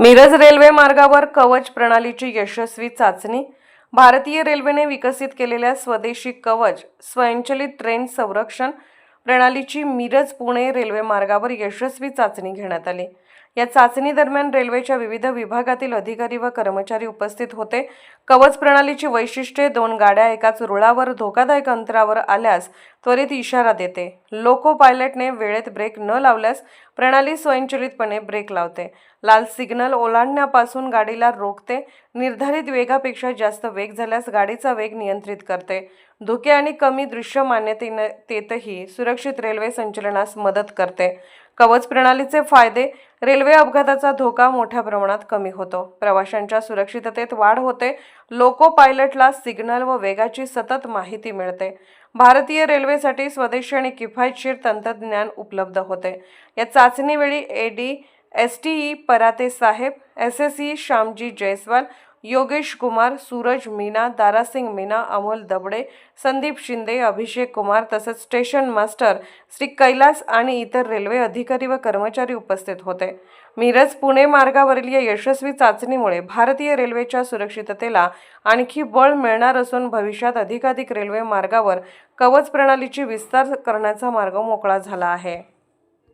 Miraj railway मार्गावर कवच प्रणालीची यशस्वी चाचणी। भारतीय रेल्वेने विकसित केलेल्या स्वदेशी कवच स्वयंचलित ट्रेन संरक्षण प्रणालीची मिरज पुणे रेल्वे मार्गावर यशस्वी चाचणी घेण्यात आली। या चाचणी दरम्यान रेल्वेच्या विविध विभागातील अधिकारी व कर्मचारी उपस्थित होते। कवच प्रणालीची वैशिष्ट्ये: 2 गाड्या एकाच रुळावर धोकादायक अंतरावर आल्यास त्वरित इशारा देते। लोको पायलटने वेळेत ब्रेक न लावल्यास प्रणाली स्वयंचलितपणे ब्रेक लावते। लाल सिग्नल ओलांडण्यापासून गाडीला रोखते। निर्धारित वेगापेक्षा जास्त वेग झाल्यास गाडीचा वेग नियंत्रित करते। धोके आणि कमी दृश्यमानतेतही सुरक्षित रेल्वे संचलनास मदत करते। कवच प्रणालीचे फायदे: रेल्वे अपघाताचा धोका मोठ्या प्रमाणात कमी होतो। प्रवाशांच्या सुरक्षिततेत वाढ होते। लोको पायलटला सिग्नल व वेगाची सतत माहिती मिळते। भारतीय रेल्वेसाठी स्वदेशी आणि किफायतशीर तंत्रज्ञान उपलब्ध होते। या चाचणीवेळी एसटीई पराते साहेब, एसएसई श्यामजी जयस्वाल, योगेश कुमार, सूरज मीना, दारासिंग मीना, अमोल दबडे, संदीप शिंदे, अभिषेक कुमार तसेच स्टेशन मास्टर श्री कैलास आणि इतर रेल्वे अधिकारी व कर्मचारी उपस्थित होते। मिरज पुणे मार्गावरील या यशस्वी चाचणीमुळे भारतीय रेल्वेच्या सुरक्षिततेला आणखी बळ मिळणार असून भविष्यात अधिकाधिक रेल्वे मार्गावर कवच प्रणालीची विस्तार करण्याचा मार्ग मोकळा झाला आहे।